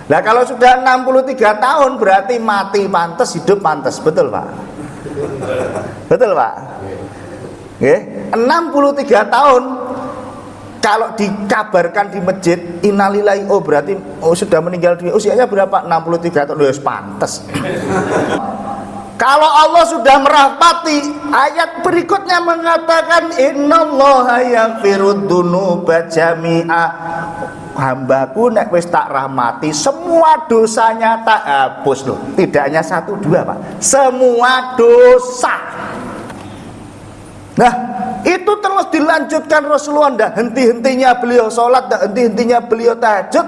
Nah kalau sudah 63 tahun berarti mati pantas, hidup pantas. Betul Pak? Betul Pak? Oke, 63 tahun kalau dikabarkan di masjid innalillahi, oh berarti sudah meninggal dunia. Usianya berapa? 63 tahun. Wis pantas. Kalau Allah sudah merahmati, ayat berikutnya mengatakan innallaha yaghfirud dzunuba jami'a. Hambaku nek wis tak rahmati, semua dosanya tak hapus loh. Tidak hanya 1, 2 Pak, semua dosa. Nah itu terus dilanjutkan Rasulullah, ndak henti-hentinya beliau sholat, ndak henti-hentinya beliau tahajud,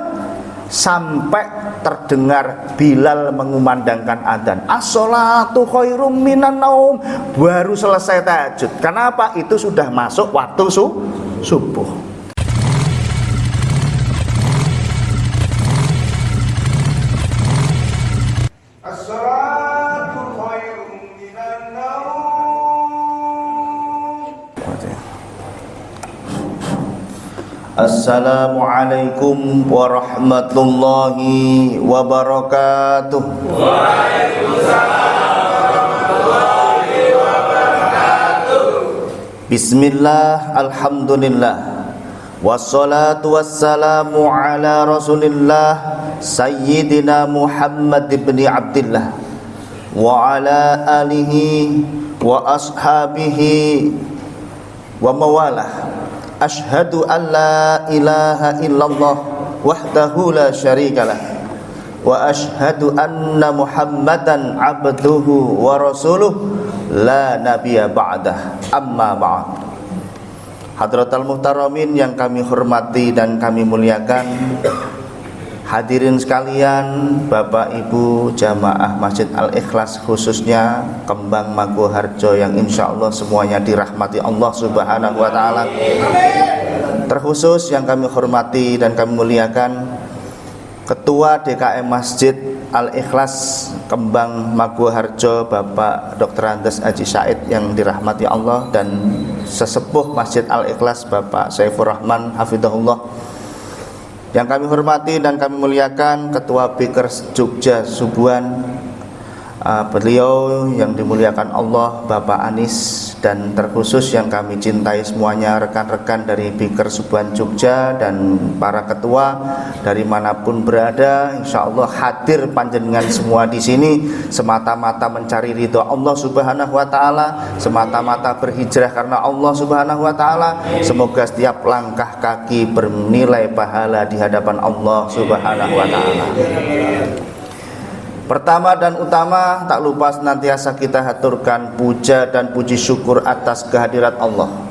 sampai terdengar Bilal mengumandangkan adzan, as-sholatu khairum minan naum. Baru selesai tahajud. Kenapa? Itu sudah masuk waktu subuh. Assalamualaikum warahmatullahi wabarakatuh. Waalaikumsalam warahmatullahi wabarakatuh. Bismillah, alhamdulillah, wassalatu wassalamu ala rasulillah Sayyidina Muhammad ibn Abdillah wa ala alihi wa ashabihi wa mawalah. Ashhadu an la ilaha illallah wahdahu la syarikalah wa ashhadu anna Muhammadan abduhu wa rasuluh la nabiyya ba'dah, amma ba'd. Hadratal muhtaramin yang kami hormati dan kami muliakan, hadirin sekalian, Bapak Ibu jamaah Masjid Al-Ikhlas, khususnya Kembang Maguharjo yang insya Allah semuanya dirahmati Allah Subhanahu wa Ta'ala. Terkhusus yang kami hormati dan kami muliakan Ketua DKM Masjid Al-Ikhlas Kembang Maguharjo, Bapak Dr. Andes Haji Said yang dirahmati Allah, dan sesepuh Masjid Al-Ikhlas Bapak Saifur Rahman hafidhahullah. Yang kami hormati dan kami muliakan Ketua Bikers Jogja Subuhan, beliau yang dimuliakan Allah Bapak Anis, dan terkhusus yang kami cintai semuanya rekan-rekan dari Bikers Subuhan Jogja dan para ketua dari manapun berada. Insya Allah hadir panjenengan semua di sini semata-mata mencari ridho Allah Subhanahu wa Ta'ala, semata-mata berhijrah karena Allah Subhanahu wa Ta'ala. Semoga setiap langkah kaki bernilai pahala di hadapan Allah Subhanahu wa Ta'ala. Pertama dan utama, tak lupa senantiasa kita haturkan puja dan puji syukur atas kehadirat Allah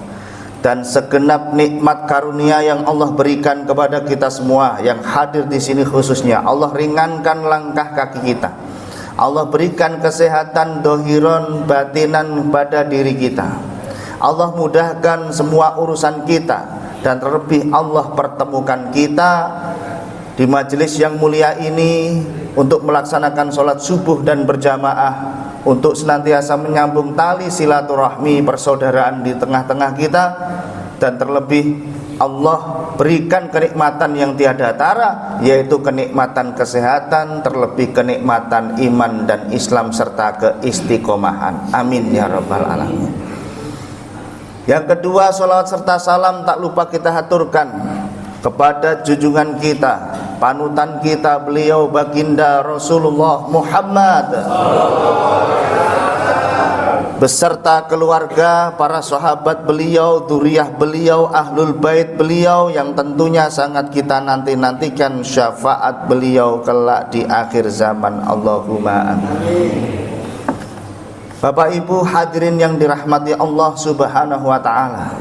dan segenap nikmat karunia yang Allah berikan kepada kita semua yang hadir di sini. Khususnya Allah ringankan langkah kaki kita, Allah berikan kesehatan dohiron batinan pada diri kita, Allah mudahkan semua urusan kita, dan terlebih Allah pertemukan kita di majelis yang mulia ini untuk melaksanakan sholat subuh dan berjamaah, untuk senantiasa menyambung tali silaturahmi persaudaraan di tengah-tengah kita, dan terlebih Allah berikan kenikmatan yang tiada tara, yaitu kenikmatan kesehatan, terlebih kenikmatan iman dan Islam serta keistiqomahan. Amin ya rabbal alamin. Yang kedua, sholawat serta salam tak lupa kita haturkan kepada junjungan kita, panutan kita, beliau baginda Rasulullah Muhammad beserta keluarga, para sahabat beliau, dzurriyyah beliau, ahlul bait beliau, yang tentunya sangat kita nanti-nantikan syafaat beliau kelak di akhir zaman. Allahumma amin. Bapak Ibu hadirin yang dirahmati Allah Subhanahu wa Ta'ala,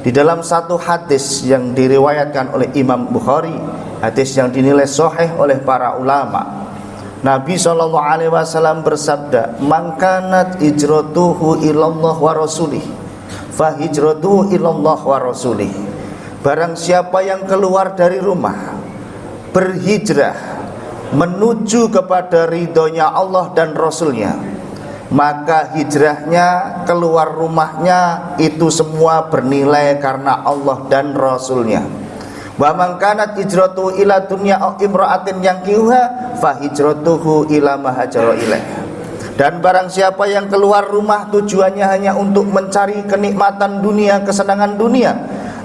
di dalam satu hadis yang diriwayatkan oleh Imam Bukhari, hadis yang dinilai sahih oleh para ulama, Nabi SAW bersabda, "Man kanat hijratuhu ilallah wa rasulih, fa hijratuhu ilallah wa rasulih." Barang siapa yang keluar dari rumah berhijrah menuju kepada ridhonya Allah dan Rasulnya, maka hijrahnya, keluar rumahnya itu semua bernilai karena Allah dan Rasulnya. Wa man kanat hijratuhu ila dunya aw imra'atin yankihuha fa hijratuhu ila ma hajara ilaih. Dan barang siapa yang keluar rumah tujuannya hanya untuk mencari kenikmatan dunia, kesenangan dunia,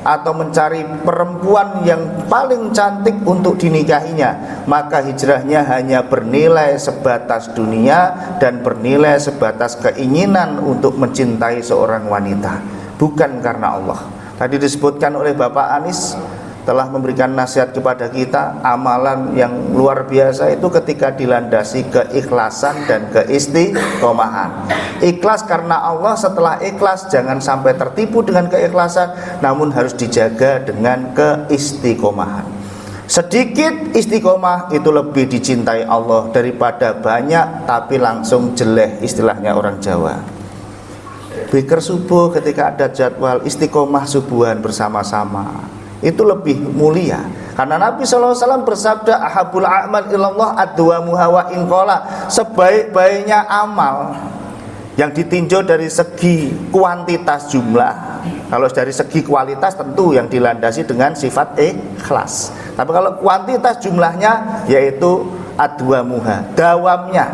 atau mencari perempuan yang paling cantik untuk dinikahinya, maka hijrahnya hanya bernilai sebatas dunia dan bernilai sebatas keinginan untuk mencintai seorang wanita, bukan karena Allah. Tadi disebutkan oleh Bapak Anis telah memberikan nasihat kepada kita, amalan yang luar biasa itu ketika dilandasi keikhlasan dan keistiqomahan. Ikhlas karena Allah, setelah ikhlas jangan sampai tertipu dengan keikhlasan, namun harus dijaga dengan keistiqomahan. Sedikit istiqomah itu lebih dicintai Allah daripada banyak tapi langsung jelek, istilahnya orang Jawa. Zikir subuh ketika ada jadwal istiqomah subuhan bersama-sama, itu lebih mulia. Karena Nabi SAW bersabda, ahabul a'mal ilallah adwamuha wa inqala. Sebaik-baiknya amal yang ditinjau dari segi kuantitas jumlah, kalau dari segi kualitas tentu yang dilandasi dengan sifat ikhlas. Tapi kalau kuantitas jumlahnya yaitu adwamuha, dawamnya,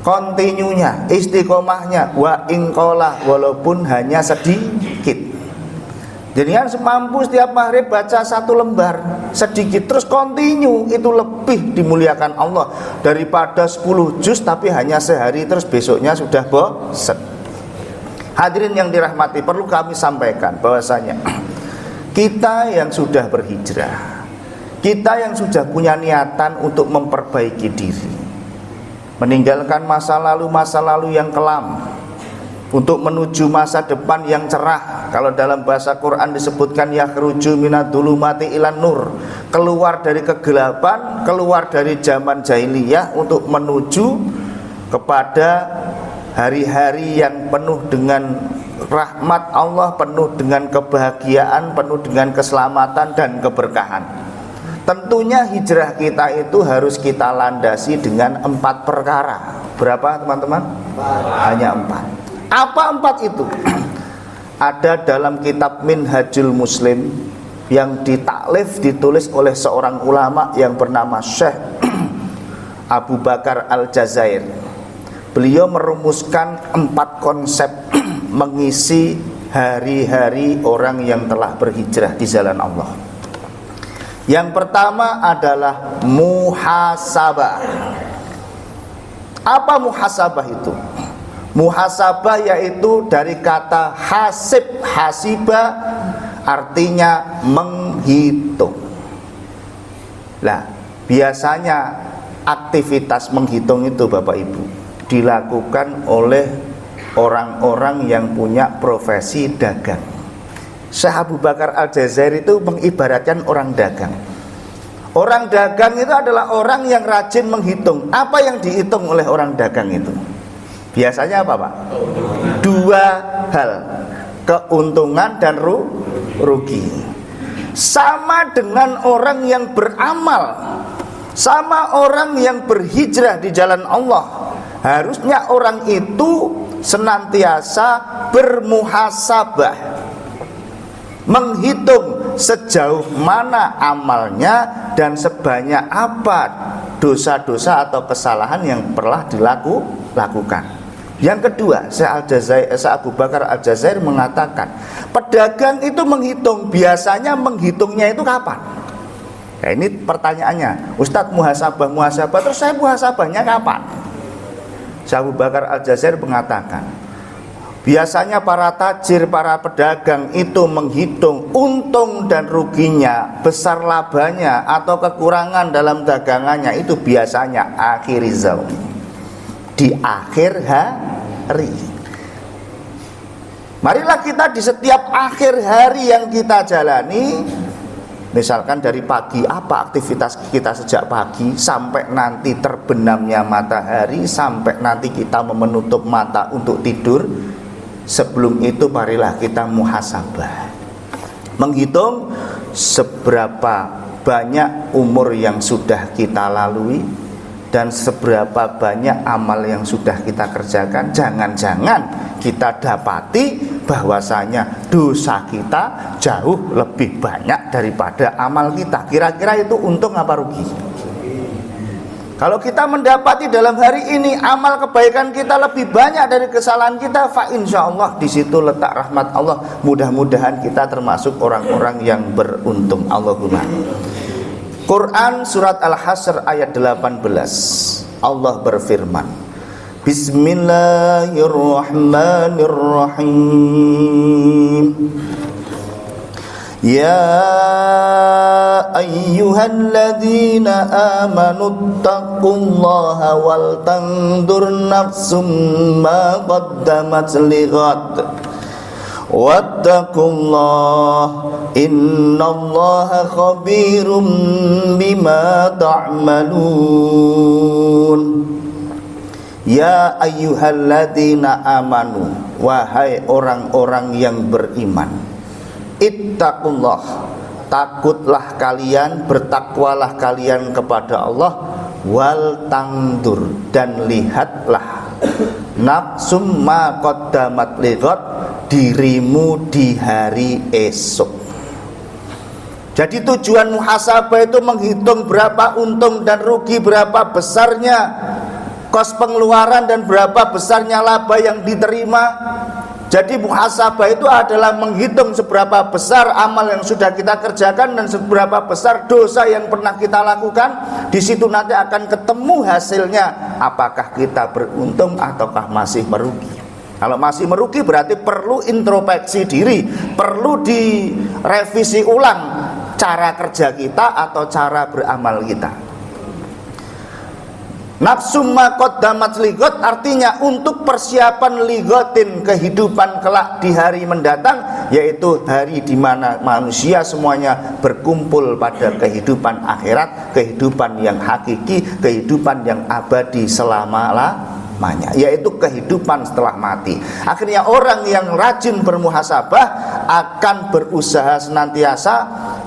kontinunya, istiqomahnya, wa inqala, walaupun hanya sedikit. Jadi kan semampu setiap maghrib baca 1 lembar sedikit terus kontinu, itu lebih dimuliakan Allah daripada 10 juz tapi hanya sehari terus besoknya sudah bosan. Hadirin yang dirahmati, perlu kami sampaikan bahwasanya kita yang sudah berhijrah, kita yang sudah punya niatan untuk memperbaiki diri, meninggalkan masa lalu yang kelam untuk menuju masa depan yang cerah. Kalau dalam bahasa Quran disebutkan yakhruju minadh-dhulumati ilan nur, keluar dari kegelapan, keluar dari zaman jahiliyah untuk menuju kepada hari-hari yang penuh dengan rahmat Allah, penuh dengan kebahagiaan, penuh dengan keselamatan dan keberkahan. Tentunya hijrah kita itu harus kita landasi dengan 4 perkara. Berapa teman-teman? Hanya 4. Apa 4 itu? Ada dalam kitab Minhajul Muslim yang ditaklif, ditulis oleh seorang ulama yang bernama Syekh Abu Bakar Al-Jazair. Beliau merumuskan 4 konsep mengisi hari-hari orang yang telah berhijrah di jalan Allah. Yang pertama adalah muhasabah. Apa muhasabah itu? Muhasabah yaitu dari kata hasib, hasiba, artinya menghitung. Nah, biasanya aktivitas menghitung itu Bapak Ibu dilakukan oleh orang-orang yang punya profesi dagang. Syekh Abu Bakar Al-Jazair itu mengibaratkan orang dagang. Orang dagang itu adalah orang yang rajin menghitung. Apa yang dihitung oleh orang dagang itu? Biasanya apa Pak? 2 hal, keuntungan dan rugi. Sama dengan orang yang beramal, sama orang yang berhijrah di jalan Allah. Harusnya orang itu senantiasa bermuhasabah, menghitung sejauh mana amalnya dan sebanyak apa dosa-dosa atau kesalahan yang pernah dilakukan. Yang kedua, Syekh Abu Bakar Al-Jazair mengatakan, pedagang itu menghitung, biasanya menghitungnya itu kapan? Nah, ini pertanyaannya, Ustadz muhasabah, terus saya muhasabahnya kapan? Syekh Abu Bakar Al-Jazair mengatakan, biasanya para tajir, para pedagang itu menghitung untung dan ruginya, besar labanya atau kekurangan dalam dagangannya itu biasanya akhir zaum, di akhir hari. Marilah kita di setiap akhir hari yang kita jalani, misalkan dari pagi, apa aktivitas kita sejak pagi sampai nanti terbenamnya matahari, sampai nanti kita menutup mata untuk tidur. Sebelum itu marilah kita muhasabah, menghitung seberapa banyak umur yang sudah kita lalui dan seberapa banyak amal yang sudah kita kerjakan. Jangan-jangan kita dapati bahwasanya dosa kita jauh lebih banyak daripada amal kita. Kira-kira itu untung apa rugi? Kalau kita mendapati dalam hari ini amal kebaikan kita lebih banyak dari kesalahan kita, fa insyaallah di situ letak rahmat Allah. Mudah-mudahan kita termasuk orang-orang yang beruntung. Allahumma. Quran surat Al-Hasyr ayat 18. Allah berfirman, Bismillahirrahmanirrahim. Ya ayyuhalladzina amanu taqullaha wal tandur nafsum ma qaddamat lighad wattaqullaha innallaha khabirum bima ta'malun. Ya ayyuhalladzina amanu, wahai orang-orang yang beriman, ittaqullah, takutlah kalian, bertakwalah kalian kepada Allah, wal tangdur, dan lihatlah nafsum ma qaddamat lighad, dirimu di hari esok. Jadi tujuan muhasabah itu menghitung berapa untung dan rugi, berapa besarnya kos pengeluaran dan berapa besarnya laba yang diterima. Jadi muhasabah itu adalah menghitung seberapa besar amal yang sudah kita kerjakan dan seberapa besar dosa yang pernah kita lakukan. Di situ nanti akan ketemu hasilnya, apakah kita beruntung ataukah masih merugi. Kalau masih merugi berarti perlu introspeksi diri, perlu direvisi ulang cara kerja kita atau cara beramal kita. Nafsum ma qaddamat lighad artinya untuk persiapan lighatin, kehidupan kelak di hari mendatang, yaitu hari di mana manusia semuanya berkumpul pada kehidupan akhirat, kehidupan yang hakiki, kehidupan yang abadi selama-lamanya, yaitu kehidupan setelah mati. Akhirnya orang yang rajin bermuhasabah akan berusaha senantiasa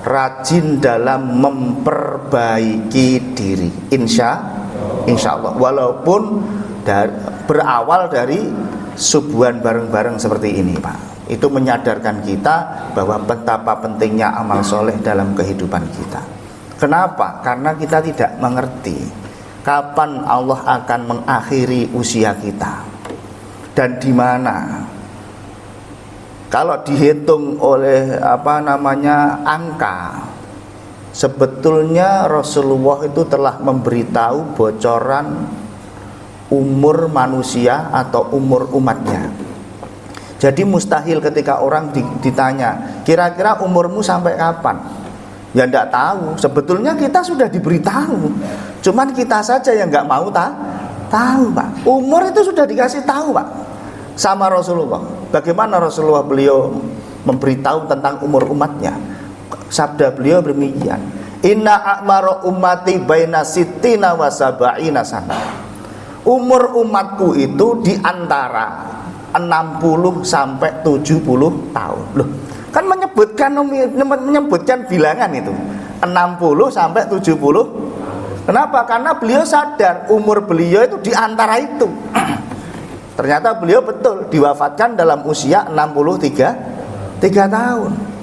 rajin dalam memperbaiki diri, insya Allah, walaupun berawal dari subuhan bareng-bareng seperti ini, Pak. Itu menyadarkan kita bahwa betapa pentingnya amal soleh dalam kehidupan kita. Kenapa? Karena kita tidak mengerti kapan Allah akan mengakhiri usia kita dan di mana. Kalau dihitung oleh angka, sebetulnya Rasulullah itu telah memberitahu bocoran umur manusia atau umur umatnya. Jadi mustahil ketika orang ditanya, kira-kira umurmu sampai kapan? Ya tidak tahu. Sebetulnya kita sudah diberitahu, cuman kita saja yang nggak mau tahu, Pak. Umur itu sudah dikasih tahu, Pak, sama Rasulullah. Bagaimana Rasulullah beliau memberitahu tentang umur umatnya? Sabda beliau demikian, inna a'mara ummati baina sittina wa sab'ina sana. Umur umatku itu di antara 60 sampai 70 tahun. Loh, kan menyebutkan bilangan itu 60 sampai 70. Kenapa? Karena beliau sadar umur beliau itu di antara itu. Ternyata beliau betul diwafatkan dalam usia 63 tahun.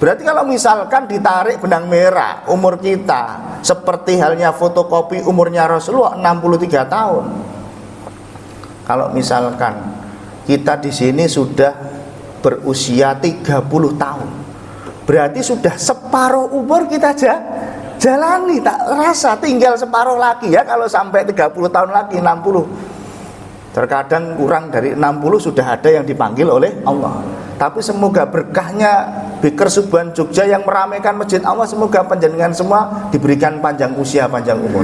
Berarti kalau misalkan ditarik benang merah umur kita seperti halnya fotokopi umurnya Rasulullah 63 tahun. Kalau misalkan kita di sini sudah berusia 30 tahun, berarti sudah separuh umur kita jalani, tak rasa tinggal separuh lagi ya. Kalau sampai 30 tahun lagi 60. Terkadang kurang dari 60 sudah ada yang dipanggil oleh Allah. Tapi semoga berkahnya Bikr Subuhan Jogja yang meramaikan masjid Allah, semoga panjenengan semua diberikan panjang usia, panjang umur,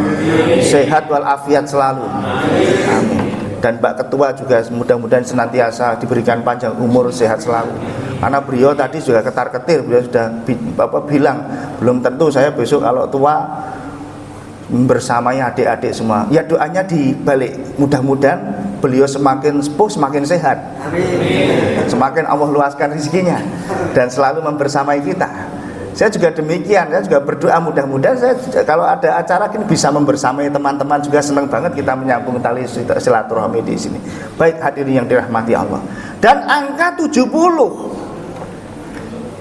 sehat walafiat selalu. Amin. Dan Mbak Ketua juga mudah-mudahan senantiasa diberikan panjang umur, sehat selalu. Karena beliau tadi juga ketar-ketir, beliau sudah bilang belum tentu saya besok kalau tua bersamanya adik-adik semua. Ya doanya dibalik, mudah-mudahan beliau semakin sepuh, semakin sehat. Amin. Semakin Allah luaskan rezekinya dan selalu membersamai kita. Saya juga demikian, saya juga berdoa mudah-mudahan saya kalau ada acara ini bisa membersamai teman-teman, juga senang banget kita menyambung tali silaturahmi di sini. Baik hadirin yang dirahmati Allah. Dan angka 70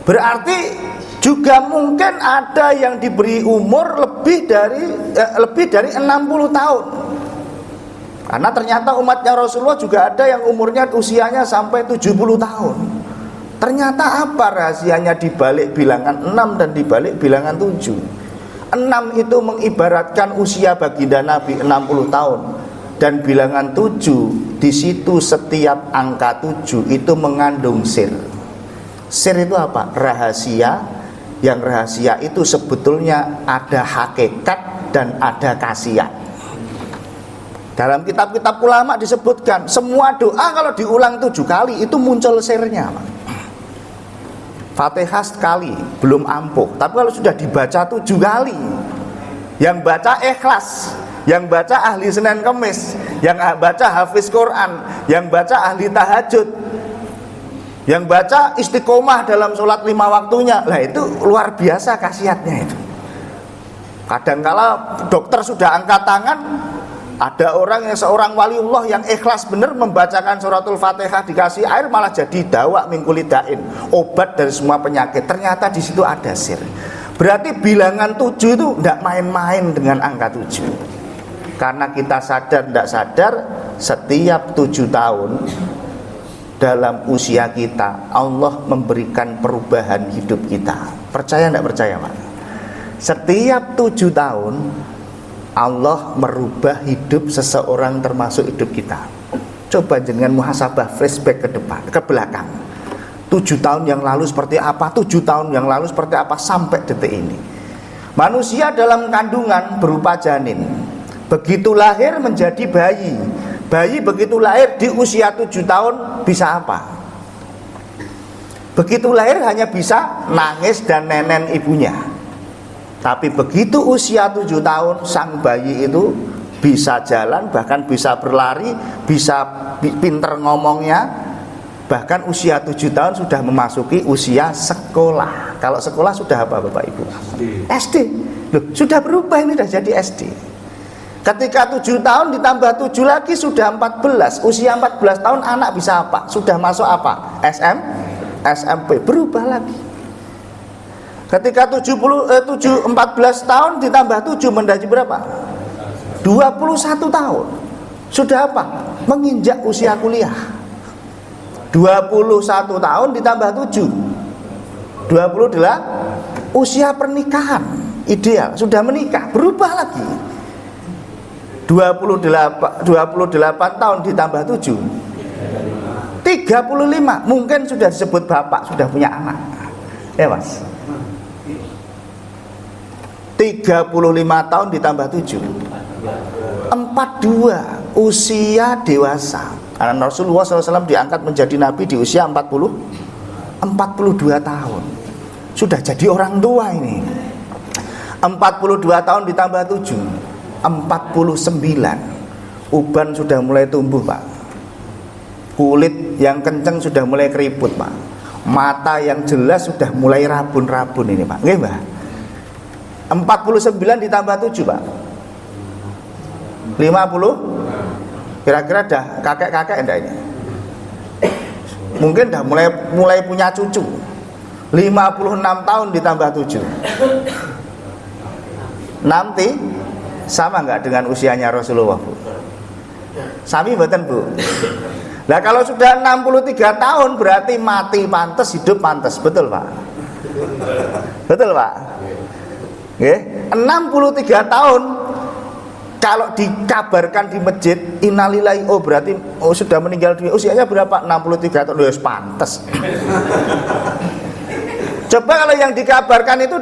berarti juga mungkin ada yang diberi umur lebih dari 60 tahun. Karena ternyata umatnya Rasulullah juga ada yang umurnya usianya sampai 70 tahun. Ternyata apa rahasianya di balik bilangan 6 dan di balik bilangan 7? 6 itu mengibaratkan usia baginda Nabi 60 tahun. Dan bilangan 7 di situ setiap angka 7 itu mengandung sir. Sir itu apa? Rahasia. Yang rahasia itu sebetulnya ada hakikat dan ada khasiat. Dalam kitab-kitab ulama disebutkan semua doa kalau diulang 7 kali itu muncul sirnya, Pak. Fatihah sekali belum ampuh, tapi kalau sudah dibaca 7 kali, yang baca ikhlas, yang baca ahli Senin Kemis, yang baca hafiz Quran, yang baca ahli tahajud, yang baca istiqomah dalam sholat 5 waktunya, lah itu luar biasa khasiatnya itu. Kadangkala dokter sudah angkat tangan, ada orang yang seorang waliullah yang ikhlas benar membacakan suratul Fatihah, dikasih air malah jadi dawa min kulli dain, obat dari semua penyakit. Ternyata di situ ada sir. Berarti bilangan 7 itu tidak main-main dengan angka 7. Karena kita sadar tidak sadar setiap 7 tahun dalam usia kita Allah memberikan perubahan hidup kita. Percaya tidak percaya, Pak? Setiap 7 tahun Allah merubah hidup seseorang termasuk hidup kita. Coba dengan muhasabah flashback ke depan, ke belakang. 7 tahun yang lalu seperti apa, 7 tahun yang lalu seperti apa sampai detik ini. Manusia dalam kandungan berupa janin. Begitu lahir menjadi bayi. Bayi begitu lahir di usia 7 tahun bisa apa? Begitu lahir hanya bisa nangis dan nenen ibunya. Tapi begitu usia 7 tahun sang bayi itu bisa jalan, bahkan bisa berlari, bisa pinter ngomongnya. Bahkan usia 7 tahun sudah memasuki usia sekolah. Kalau sekolah sudah apa Bapak Ibu? SD. Loh, sudah berubah, ini sudah jadi SD. Ketika 7 tahun ditambah 7 lagi sudah 14. Usia 14 tahun anak bisa apa? Sudah masuk apa? SMP. Berubah lagi. Ketika 14 tahun ditambah 7 menjadi berapa? 21 tahun. Sudah apa? Menginjak usia kuliah. 21 tahun ditambah 7 28 usia pernikahan ideal, sudah menikah, berubah lagi. 28 tahun ditambah 7 35, mungkin sudah disebut bapak, sudah punya anak. Ya Mas, 35 tahun ditambah 7 42, usia dewasa. Karena Rasulullah SAW diangkat menjadi nabi di usia 42 tahun. Sudah jadi orang tua ini. 42 tahun ditambah 7 49. Uban sudah mulai tumbuh, Pak. Kulit yang kenceng sudah mulai keriput, Pak. Mata yang jelas sudah mulai rabun-rabun ini, Pak. Nggih, Mbak. 49 ditambah 7, Pak. 50. Kira-kira dah kakek-kakek enggak ini? Mungkin dah mulai punya cucu. 56 tahun ditambah 7. Nanti sama enggak dengan usianya Rasulullah, Bu? Sami mboten, Bu? Nah, kalau sudah 63 tahun berarti mati pantas, hidup pantas. Betul, Pak? Betul, Pak? Nggih, 63 tahun kalau dikabarkan di masjid innalillahi, oh berarti sudah meninggal dunia. Usianya berapa? 63 tahun. Wis pantes. Coba kalau yang dikabarkan itu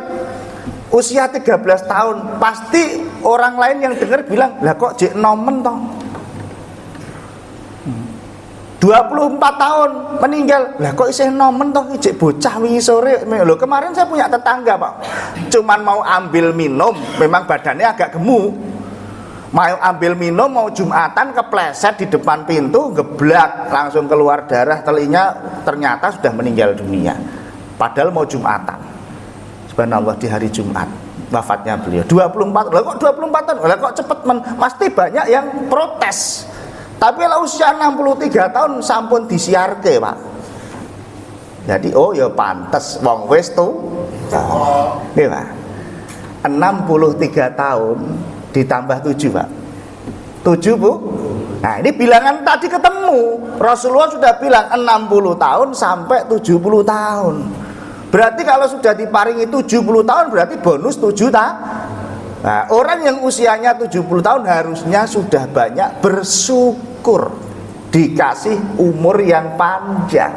usia 13 tahun, pasti orang lain yang dengar bilang, "Lah kok jek nomen toh?" 24 tahun meninggal, lah kok isih nomen toh, jek bocah wingi sore. Loh, kemarin saya punya tetangga, Pak. Cuman mau ambil minum, memang badannya agak gemuk. Mau ambil minum, mau Jumatan, kepleset di depan pintu, geblak, langsung keluar darah telinya, ternyata sudah meninggal dunia. Padahal mau Jumatan. Subhanallah, di hari Jumat wafatnya beliau. 24, lah kok 24 tahun? Lah kok cepet pasti banyak yang protes. Tapi lah usia 63 tahun sampun disiarke, Pak. Jadi oh ya pantes wong wis tu. Nggih, Pak. 63 tahun ditambah 7, Pak. 7, Bu. Nah, ini bilangan tadi ketemu. Rasulullah sudah bilang 60 tahun sampai 70 tahun. Berarti kalau sudah diparingi 70 tahun berarti bonus 7 tahun. Nah, orang yang usianya 70 tahun harusnya sudah banyak bersyukur dikasih umur yang panjang.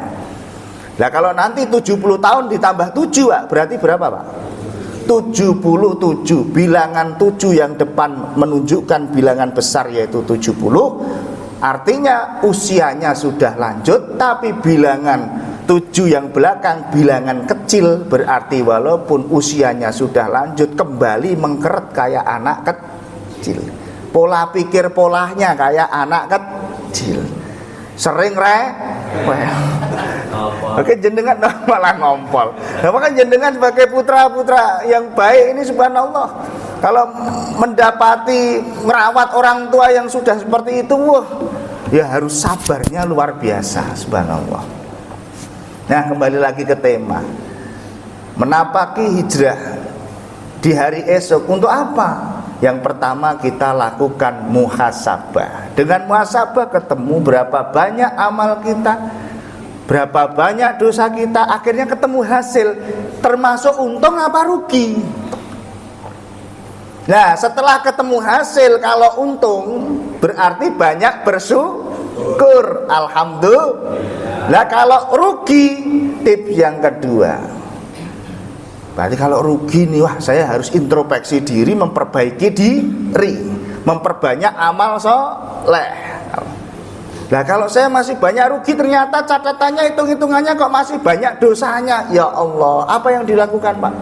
Nah, kalau nanti 70 tahun ditambah 7, Pak, berarti berapa, Pak? 77. Bilangan 7 yang depan menunjukkan bilangan besar yaitu 70. Artinya usianya sudah lanjut, tapi bilangan 7 yang belakang bilangan kecil, berarti walaupun usianya sudah lanjut kembali mengkeret kayak anak kecil. Pola pikir polanya kayak anak kecil. Sering Oke, jenengan malah ngompol. Nah, maka jenengan sebagai putra-putra yang baik ini subhanallah, kalau mendapati merawat orang tua yang sudah seperti itu, wah, ya harus sabarnya luar biasa, subhanallah. Nah, kembali lagi ke tema. Menapaki hijrah di hari esok untuk apa? Yang pertama kita lakukan muhasabah. Dengan muhasabah ketemu berapa banyak amal kita, berapa banyak dosa kita, akhirnya ketemu hasil, termasuk untung apa rugi. Nah, setelah ketemu hasil, kalau untung berarti banyak bersyukur, alhamdulillah. Nah, kalau rugi, tips yang kedua, berarti kalau rugi nih, wah saya harus introspeksi diri, memperbaiki diri, memperbanyak amal soleh. Nah, kalau saya masih banyak rugi, ternyata catatannya, hitung-hitungannya kok masih banyak dosanya. Ya Allah, apa yang dilakukan, Pak?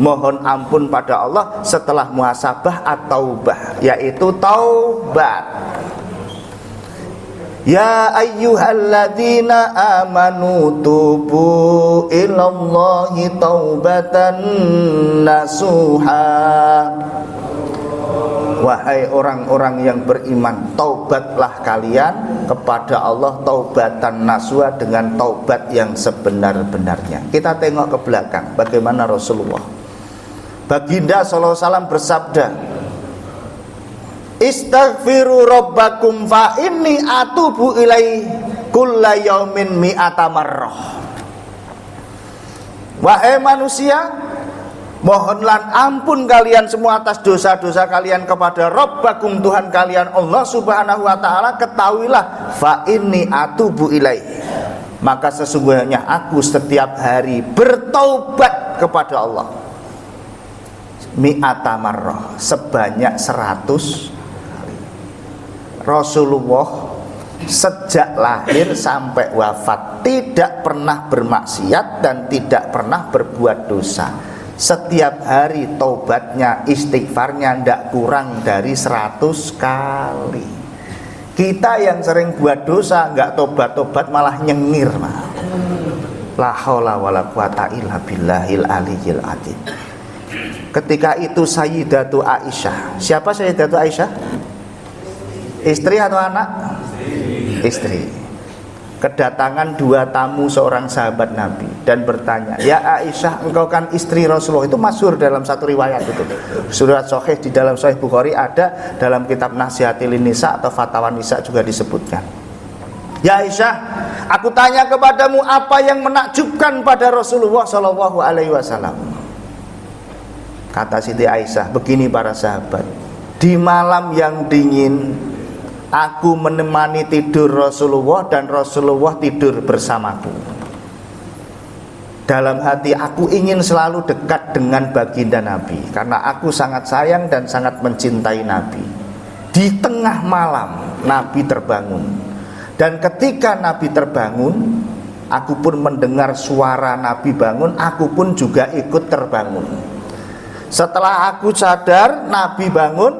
Mohon ampun pada Allah setelah muhasabah at-taubah, yaitu taubat. Ya ayyuhalladzina amanu tubu ilallahi taubatan nasuha. Wahai orang-orang yang beriman, taubatlah kalian kepada Allah taubatan nasuha, dengan taubat yang sebenar-benarnya. Kita tengok ke belakang bagaimana Rasulullah. Baginda sallallahu alaihi wasallam bersabda, Istaghfiru rabbakum fa inni atubu ilaihi kulla yaumin mi'ata marrah. Wahai manusia, mohonlah ampun kalian semua atas dosa-dosa kalian kepada Rabbakum, Tuhan kalian Allah subhanahu wa ta'ala. Ketahuilah, fa inni atubu ilaihi, maka sesungguhnya aku setiap hari bertaubat kepada Allah mi'ata marrah, sebanyak 100. Rasulullah sejak lahir sampai wafat tidak pernah bermaksiat dan tidak pernah berbuat dosa. Setiap hari taubatnya, istighfarnya tidak kurang dari 100 kali. Kita yang sering buat dosa nggak tobat-tobat malah nyengir, la haula wala quwata illa billahil aliyyil azim. Ketika itu Sayyidatu Aisyah. Siapa Sayyidatu Aisyah? Istri atau anak? Istri. Kedatangan 2 tamu seorang sahabat Nabi dan bertanya, ya Aisyah, engkau kan istri Rasulullah. Itu masyhur dalam satu riwayat itu. Surat Sahih di dalam Sahih Bukhari, ada dalam kitab Nasihatil Nisa atau Fatwa Nisa juga disebutkan. Ya Aisyah, aku tanya kepadamu, apa yang menakjubkan pada Rasulullah Shallallahu Alaihi Wasallam? Kata Siti Aisyah, begini para sahabat, di malam yang dingin aku menemani tidur Rasulullah dan Rasulullah tidur bersamaku. Dalam hati aku ingin selalu dekat dengan baginda Nabi, karena aku sangat sayang dan sangat mencintai Nabi. Di tengah malam Nabi terbangun, dan ketika Nabi terbangun, aku pun mendengar suara Nabi bangun, aku pun juga ikut terbangun. Setelah aku sadar Nabi bangun,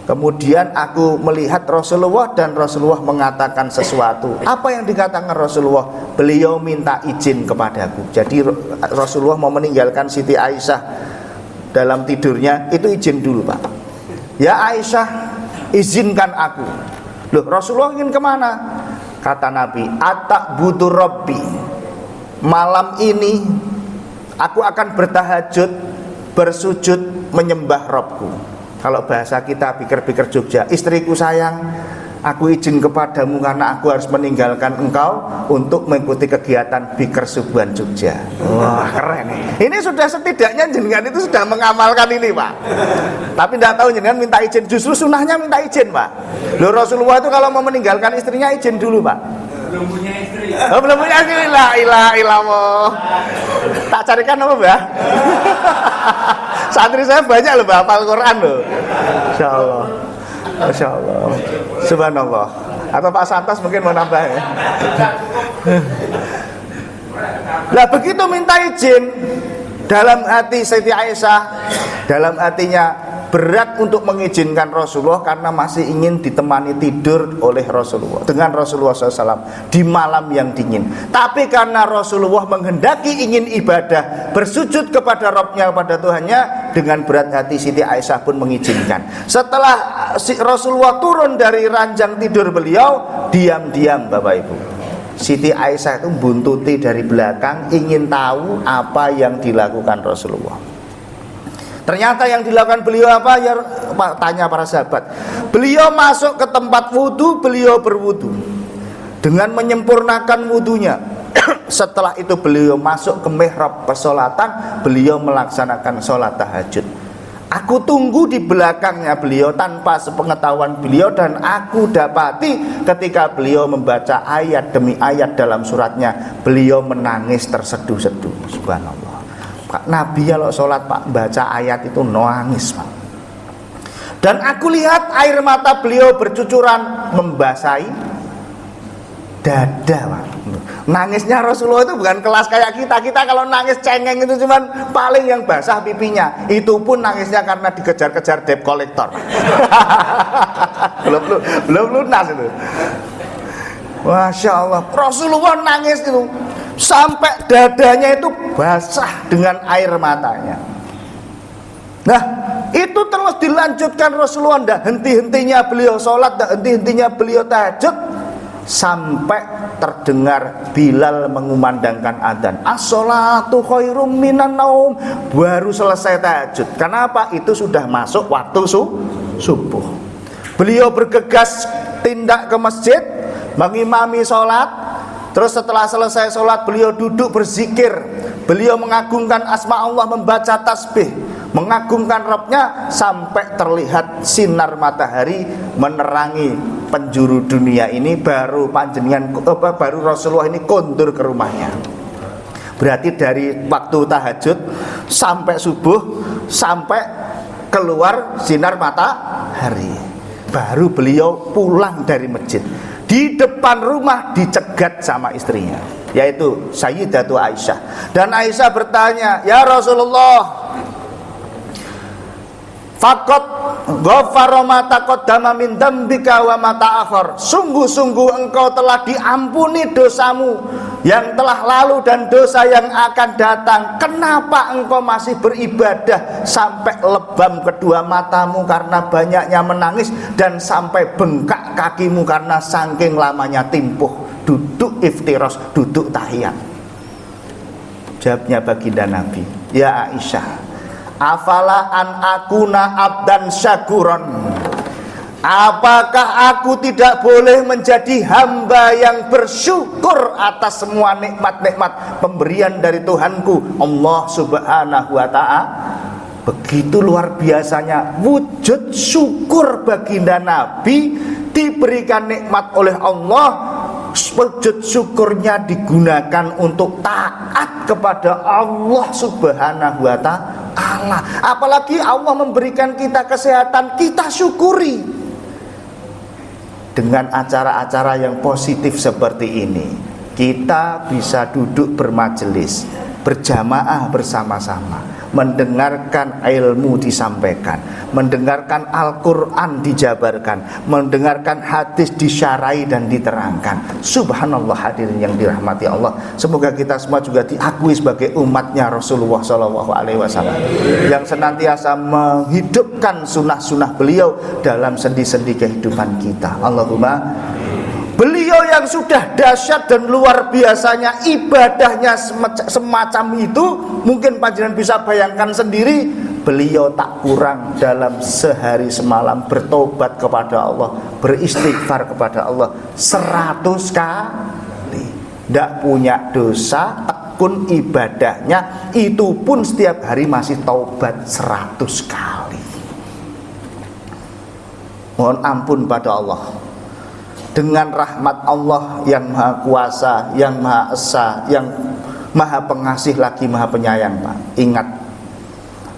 Kemudian aku melihat Rasulullah dan Rasulullah mengatakan sesuatu. Apa yang dikatakan Rasulullah? Beliau minta izin kepadaku. Jadi Rasulullah mau meninggalkan Siti Aisyah dalam tidurnya, itu izin dulu, Pak. Ya Aisyah, izinkan aku. Loh, Rasulullah ingin kemana? Kata Nabi, atakbudu Rabbi, malam ini aku akan bertahajud, bersujud menyembah Rabbku. Kalau bahasa kita pikir-pikir Jogja, istriku sayang, aku izin kepadamu karena aku harus meninggalkan engkau untuk mengikuti kegiatan Biker Subuhan Jogja. Wah, keren. Ini sudah setidaknya jenengan itu sudah mengamalkan ini, Pak. Tapi tidak tahu jenengan minta izin, justru sunnahnya minta izin, Pak. Loh, Rasulullah itu kalau mau meninggalkan istrinya izin dulu, Pak. Belum punya istri. Oh, belum punya istri. La ilaha illallah. Tak carikan apa, Mbak? Santri saya banyak loh, Mbak, hafal Quran loh. Masya Allah. Masya Allah. Subhanallah. Atau Pak Santos mungkin mau nambah ya. Nah, begitu minta izin, dalam hati Siti Aisyah, dalam hatinya berat untuk mengizinkan Rasulullah karena masih ingin ditemani tidur oleh Rasulullah, dengan Rasulullah SAW di malam yang dingin. Tapi karena Rasulullah menghendaki ingin ibadah, bersujud kepada Rabbnya, kepada Tuhannya, dengan berat hati Siti Aisyah pun mengizinkan. Setelah Rasulullah turun dari ranjang tidur beliau, diam-diam Bapak Ibu, Siti Aisyah itu buntuti dari belakang, ingin tahu apa yang dilakukan Rasulullah. Ternyata yang dilakukan beliau apa? Ya, tanya para sahabat. Beliau masuk ke tempat wudhu, beliau berwudhu dengan menyempurnakan wudhunya. Setelah itu beliau masuk ke mihrab pesolatan, beliau melaksanakan sholat tahajud. Aku tunggu di belakangnya beliau tanpa sepengetahuan beliau, dan aku dapati ketika beliau membaca ayat demi ayat dalam suratnya, beliau menangis terseduh-seduh. Subhanallah. Pak Nabi kalau sholat, Pak, baca ayat itu nangis, Pak. Dan aku lihat air mata beliau bercucuran membasahi dada, Pak. Nangisnya Rasulullah itu bukan kelas kayak kita. Kita kalau nangis cengeng itu cuman paling yang basah pipinya. Itu pun nangisnya karena dikejar-kejar debt collector. belum lunas itu. Masya Allah, Rasulullah nangis itu sampai dadanya itu basah dengan air matanya. Nah, itu terus dilanjutkan Rasulullah, tidak henti-hentinya beliau sholat, tidak henti-hentinya beliau tahajud, sampai terdengar Bilal mengumandangkan adzan, as-sholatu khairum minan naum. Baru selesai tahajud. Kenapa? Itu sudah masuk waktu subuh. Beliau bergegas tindak ke masjid, mengimami sholat. Terus setelah selesai sholat, beliau duduk berzikir. Beliau mengagungkan asma Allah, membaca tasbih, mengagungkan Rabbnya, sampai terlihat sinar matahari menerangi penjuru dunia ini. Baru baru Rasulullah ini kondur ke rumahnya. Berarti dari waktu tahajud sampai subuh, sampai keluar sinar matahari, baru beliau pulang dari masjid. Di depan rumah dicegat sama istrinya, yaitu Sayyidatu Aisyah. Dan Aisyah bertanya, ya Rasulullah, faqad ghafara ma taqaddama min dzambika wa ma ta'akhkhar. Sungguh-sungguh engkau telah diampuni dosamu yang telah lalu dan dosa yang akan datang. Kenapa engkau masih beribadah sampai lebam kedua matamu karena banyaknya menangis, dan sampai bengkak kakimu karena saking lamanya timpuh duduk iftiros, duduk tahiyat? Jawabnya baginda Nabi, ya Aisyah, afala an akuna abdan syakuron. Apakah aku tidak boleh menjadi hamba yang bersyukur atas semua nikmat-nikmat pemberian dari Tuhanku Allah Subhanahu wa ta'ala? Begitu luar biasanya wujud syukur baginda Nabi, diberikan nikmat oleh Allah, wujud syukurnya digunakan untuk taat kepada Allah Subhanahu wa ta'ala. Apalagi Allah memberikan kita kesehatan, kita syukuri. Dengan acara-acara yang positif seperti ini, kita bisa duduk bermajelis, berjamaah bersama-sama, mendengarkan ilmu disampaikan, mendengarkan Al-Quran dijabarkan, mendengarkan hadis disyarai dan diterangkan. Subhanallah, hadirin yang dirahmati Allah. Semoga kita semua juga diakui sebagai umatnya Rasulullah SAW yang senantiasa menghidupkan sunnah-sunnah beliau dalam sendi-sendi kehidupan kita. Allahumma. Beliau yang sudah dahsyat dan luar biasanya ibadahnya semacam itu, mungkin panjenengan bisa bayangkan sendiri. Beliau tak kurang dalam sehari semalam bertobat kepada Allah, beristighfar kepada Allah 100 kali. Tidak punya dosa, tekun ibadahnya, itu pun setiap hari masih taubat 100 kali. Mohon ampun pada Allah. Dengan rahmat Allah yang maha kuasa, yang maha esa, yang maha pengasih lagi maha penyayang, Pak. Ingat,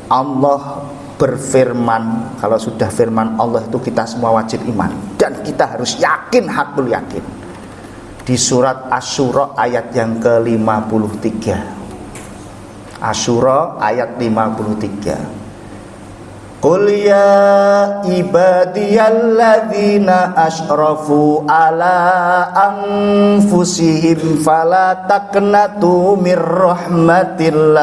Allah berfirman. Kalau sudah firman Allah itu kita semua wajib iman, dan kita harus yakin, hakul yakin. Di surat Asy-Syura ayat yang ke-53. Asy-Syura ayat 53. Qul ya ibadiyalladzina asrafu ala anfusihim fala taqnatu mir rahmatillah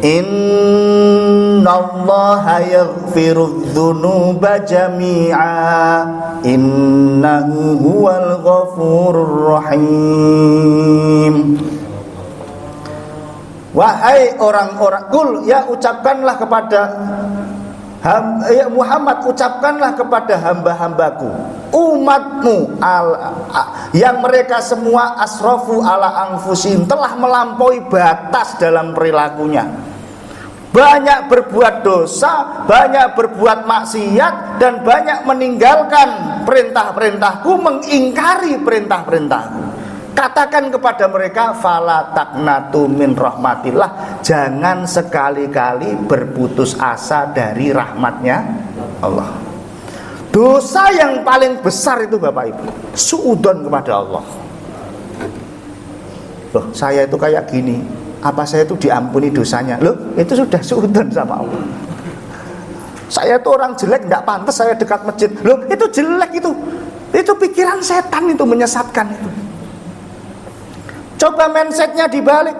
innallaha yaghfirudz dzunuba jami'a innahu huwal ghafurur rahim. Wahai orang-orang, kul, ya ucapkanlah kepada ya Muhammad, ucapkanlah kepada hamba-hambaku, umatmu yang mereka semua asrafu ala anfusin, telah melampaui batas dalam perilakunya, banyak berbuat dosa, banyak berbuat maksiat, dan banyak meninggalkan perintah-perintahku, mengingkari perintah-perintahku. Katakan kepada mereka, fala taqnatu min rahmatillah, jangan sekali-kali berputus asa dari rahmatnya Allah. Dosa yang paling besar itu Bapak Ibu, suudzon kepada Allah. Loh, saya itu kayak gini, apa saya itu diampuni dosanya? Loh, itu sudah suudzon sama Allah. Saya itu orang jelek, tidak pantas saya dekat masjid. Loh, itu jelek itu pikiran setan, itu menyesatkan itu. Coba mindsetnya dibalik.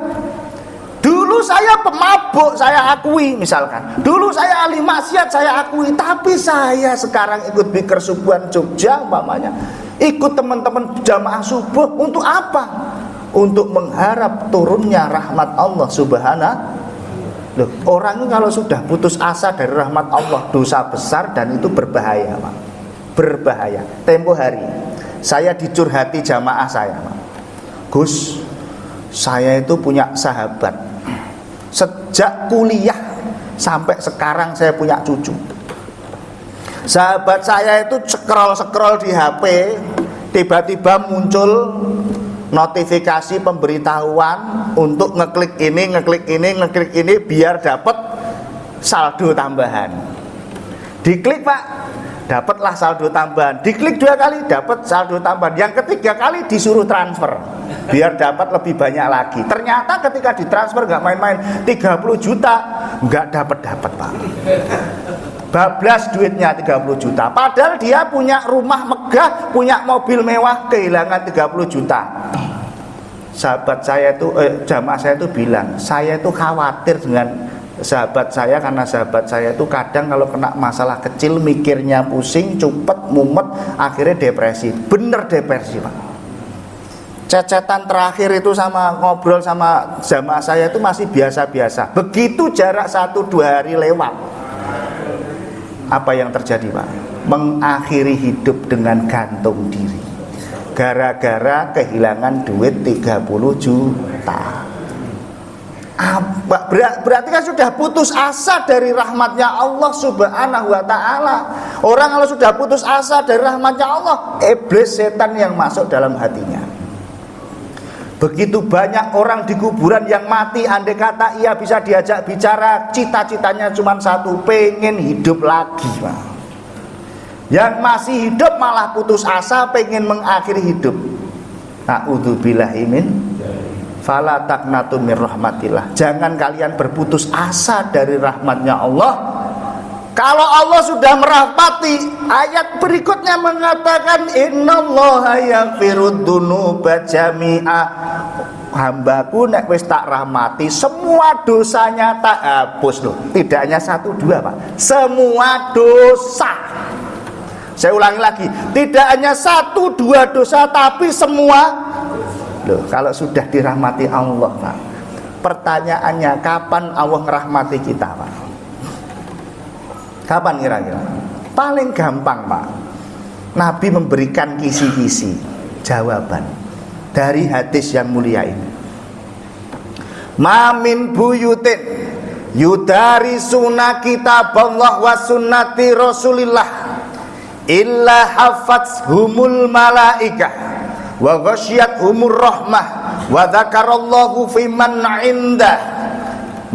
Dulu saya pemabuk, saya akui misalkan. Dulu saya ahli maksiat, saya akui. Tapi saya sekarang ikut Bikir Subuhan Jogja umpamanya, ikut teman-teman jamaah subuh. Untuk apa? Untuk mengharap turunnya rahmat Allah subhanahu. Loh, orang ini kalau sudah putus asa dari rahmat Allah, dosa besar, dan itu berbahaya, Pak. Berbahaya. Tempo hari saya dicurhati jamaah saya, Pak. Gus, saya itu punya sahabat sejak kuliah sampai sekarang saya punya cucu. Sahabat saya itu scroll di HP, tiba-tiba muncul notifikasi pemberitahuan untuk ngeklik ini biar dapat saldo tambahan. Diklik, Pak, dapatlah saldo tambahan. Diklik 2 kali, dapat saldo tambahan. Yang ketiga kali disuruh transfer biar dapat lebih banyak lagi. Ternyata ketika ditransfer nggak main-main, 30 juta nggak dapat Pak. Bablas duitnya 30 juta. Padahal dia punya rumah megah, punya mobil mewah, kehilangan 30 juta. Sahabat saya itu, jamaah saya itu bilang, saya itu khawatir dengan sahabat saya, karena sahabat saya itu kadang kalau kena masalah kecil mikirnya pusing, cupet, mumet, akhirnya depresi. Bener depresi, Pak. Cecetan terakhir itu sama ngobrol sama jamaah saya itu masih biasa-biasa. Begitu jarak 1-2 hari lewat, apa yang terjadi, Pak? Mengakhiri hidup dengan gantung diri, gara-gara kehilangan duit 30 juta. Berarti kan sudah putus asa dari rahmatnya Allah subhanahu wa ta'ala. Orang kalau sudah putus asa dari rahmatnya Allah, iblis, setan yang masuk dalam hatinya. Begitu banyak orang di kuburan yang mati, andai kata ia bisa diajak bicara, cita-citanya cuma satu, pengen hidup lagi, Pak. Yang masih hidup malah putus asa, pengen mengakhiri hidup. Na'udzubillahi min Fala taqnatu mir rahmatillah. Jangan kalian berputus asa dari rahmatnya Allah. Kalau Allah sudah merahmati, ayat berikutnya mengatakan innallaha yaghfirud dzunuba jami'a. Hambaku nek wis tak rahmati, semua dosanya tak hapus loh. Tidak hanya 1, 2 Pak. Semua dosa. Saya ulangi lagi, tidak hanya 1, 2 dosa, tapi semua. Loh, kalau sudah dirahmati Allah Pak, pertanyaannya kapan Allah merahmati kita Pak? Kapan kira-kira? Paling gampang Pak, Nabi memberikan kisi-kisi jawaban dari hadis yang mulia ini. Mamin buyutin yudarisuna kitaballah wa sunnati rasulillah illa hafatzhumul malaikah wa ghasyiyathumur rahmah wa dzakarallahu fiman indah.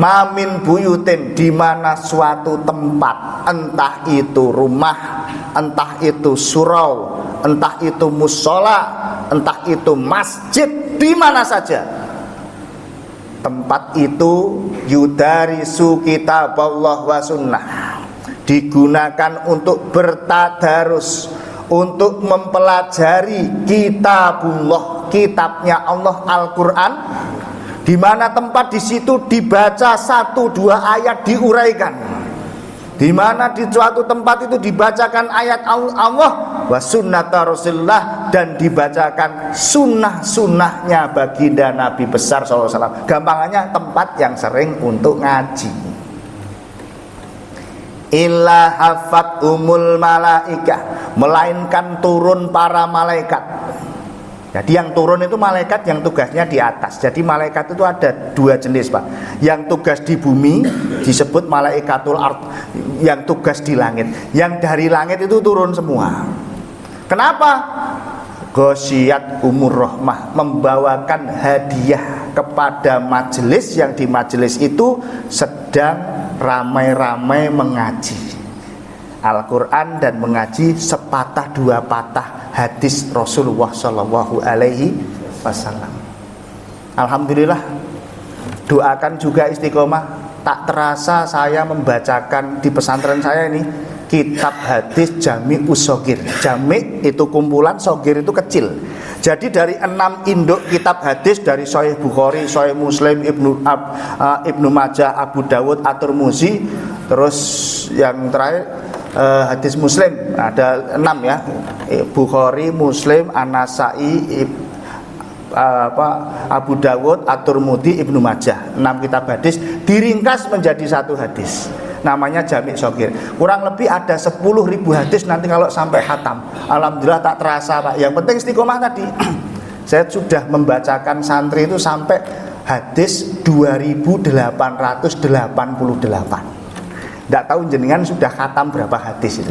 Mamin buyutin, di mana suatu tempat, entah itu rumah, entah itu surau, entah itu musola, entah itu masjid, di mana saja tempat itu yudarisu kitaballah wa sunnah, digunakan untuk bertadarus, untuk mempelajari kitabullah, kitabnya Allah Al-Quran, di mana tempat di situ dibaca 1, 2 ayat diuraikan, di mana di suatu tempat itu dibacakan ayat Allah wa sunnata Rasulullah, dan dibacakan sunnah-sunnahnya baginda Nabi besar SAW. Gampangannya tempat yang sering untuk ngaji. Illa hafat umul malaikah, melainkan turun para malaikat. Jadi yang turun itu malaikat yang tugasnya di atas. Jadi malaikat itu ada 2 jenis Pak. Yang tugas di bumi disebut malaikatul ard, yang tugas di langit. Yang dari langit itu turun semua. Kenapa? Ghasyiyat umur rahmah, membawakan hadiah kepada majelis yang di majelis itu sedang ramai-ramai mengaji Al-Quran dan mengaji sepatah 2 patah hadis Rasulullah Shallallahu Alaihi Wasallam. Alhamdulillah, doakan juga istiqomah. Tak terasa saya membacakan di pesantren saya ini kitab hadis Jami' Us-Shogir. Jami' itu kumpulan, Shogir itu kecil. Jadi dari 6 induk kitab hadis, dari Sahih Bukhari, Sahih Muslim, Ibnu Majah, Abu Dawud, At-Tirmidzi, terus yang terakhir hadis Muslim ada 6 ya, Bukhari, Muslim, An-Nasai, Abu Dawud, At-Tirmidzi, Ibnu Majah. 6 kitab hadis diringkas menjadi 1 hadis, namanya Jami' Shogir. Kurang lebih ada 10.000 hadis nanti kalau sampai khatam. Alhamdulillah tak terasa Pak. Yang penting istiqomah tadi. Saya sudah membacakan santri itu sampai hadis 2888. Tidak tahu jenengan sudah khatam berapa hadis itu.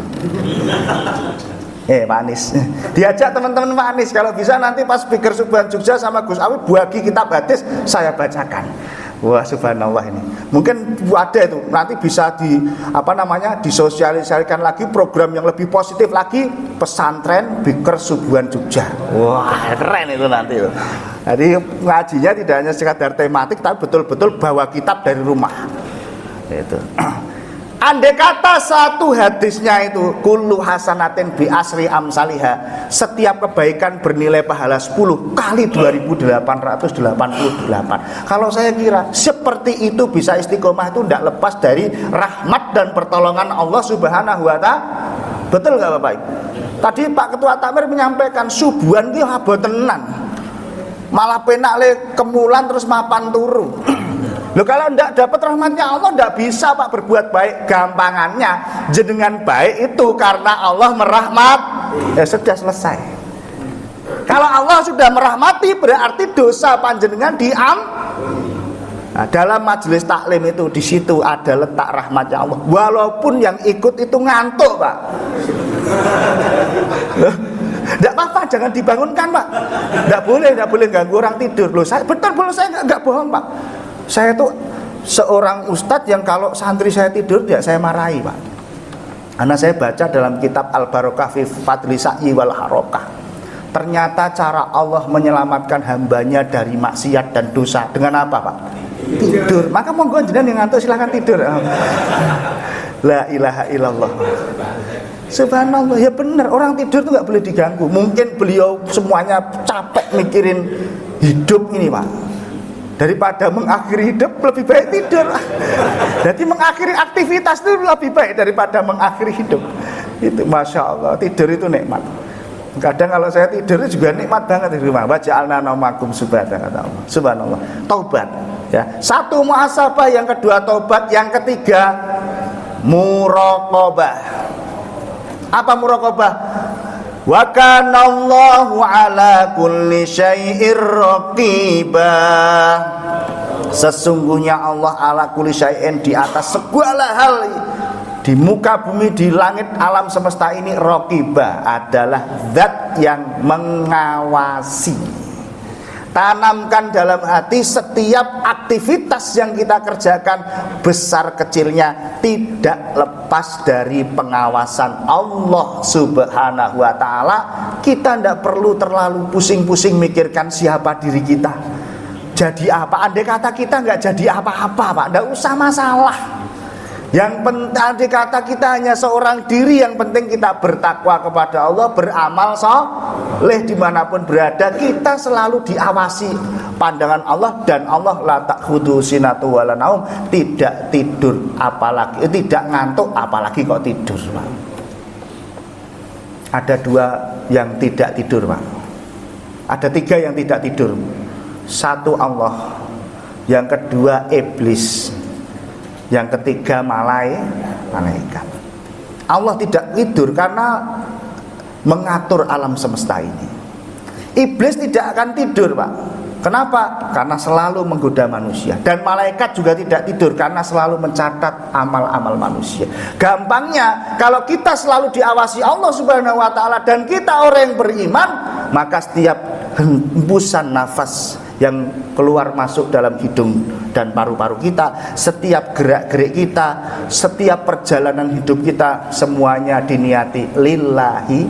Pak Anies, diajak teman-teman Pak Anies, kalau bisa nanti pas speaker Subhan Jogja sama Gus Awi bagi kitab hadis saya bacakan. Wah subhanallah, ini mungkin ada itu nanti bisa disosialisasikan lagi program yang lebih positif lagi, pesantren Biker Subhan Jogja. Wah keren itu nanti. Jadi ngajinya tidak hanya sekadar tematik, tapi betul-betul bawa kitab dari rumah. Itu. Andai kata 1 hadisnya itu kullu hasanatin bi asri amsaliha, setiap kebaikan bernilai pahala 10 kali 2888. Kalau saya kira seperti itu bisa istiqomah itu tidak lepas dari rahmat dan pertolongan Allah Subhanahu wa ta'ala. Betul nggak Bapak Ibu? Tadi Pak Ketua Takmir menyampaikan subuhan ki abotenan. Malah penak le kemulan terus mapan turu. Loh, kalau tidak dapat rahmatnya Allah tidak bisa Pak berbuat baik. Gampangannya jenengan baik itu karena Allah merahmat, ya sudah selesai. Kalau Allah sudah merahmati berarti dosa panjenengan Nah, dalam majelis taklim itu di situ ada letak rahmatnya Allah. Walaupun yang ikut itu ngantuk Pak. Tidak apa-apa, jangan dibangunkan Pak. Tidak boleh ganggu orang tidur. Loh, saya betul saya nggak bohong Pak. Saya tuh seorang ustadz yang kalau santri saya tidur tidak saya marahi Pak. Karena saya baca dalam kitab Al-Barokah fi Fadli Sa'i wal Harokah, Ternyata cara Allah menyelamatkan hambanya dari maksiat dan dosa dengan apa, Pak? Tidur. Maka monggo jenengan yang ngantuk silahkan tidur. La ilaha illallah. Subhanallah, ya benar, orang tidur itu nggak boleh diganggu. Mungkin beliau semuanya capek mikirin hidup ini, Pak. Daripada mengakhiri hidup, lebih baik tidur. Jadi mengakhiri aktivitas itu lebih baik daripada mengakhiri hidup. Itu Masya Allah, tidur itu nikmat. Kadang kalau saya tidur juga nikmat banget di rumah. Wa ja'alna naumakum subata, kata Allah. Subhanallah. Taubat. Ya. Satu muhasabah, yang kedua taubat, yang ketiga muraqabah. Apa muraqabah? Wa kana Allahu ala kulli syai'ir raqiba. Sesungguhnya Allah ala kulli syai'in, di atas segala hal di muka bumi, di langit alam semesta ini, raqiba adalah zat yang mengawasi. Tanamkan dalam hati setiap aktivitas yang kita kerjakan, besar kecilnya tidak lepas dari pengawasan Allah Subhanahu wa ta'ala. Kita tidak perlu terlalu pusing-pusing mikirkan siapa diri kita, jadi apa. Andai kata kita nggak jadi apa-apa, Pak, tidak usah masalah. Yang penting, andai kata kita hanya seorang diri, yang penting kita bertakwa kepada Allah, beramal soleh dimanapun berada. Kita selalu diawasi pandangan Allah, dan Allah la ta'khudhu sinatu wala naum, tidak tidur apalagi tidak ngantuk, apalagi kok tidur, Pak. Ada dua yang tidak tidur, Pak. Ada tiga yang tidak tidur. Satu Allah, yang kedua iblis, yang ketiga malaikat. Allah tidak tidur karena mengatur alam semesta ini. Iblis tidak akan tidur, Pak. Kenapa? Karena selalu menggoda manusia. Dan malaikat juga tidak tidur karena selalu mencatat amal-amal manusia. Gampangnya, kalau kita selalu diawasi Allah Subhanahu wa ta'ala dan kita orang yang beriman, maka setiap hembusan nafas yang keluar masuk dalam hidung dan paru-paru kita, setiap gerak-gerik kita, setiap perjalanan hidup kita, semuanya diniati lillahi,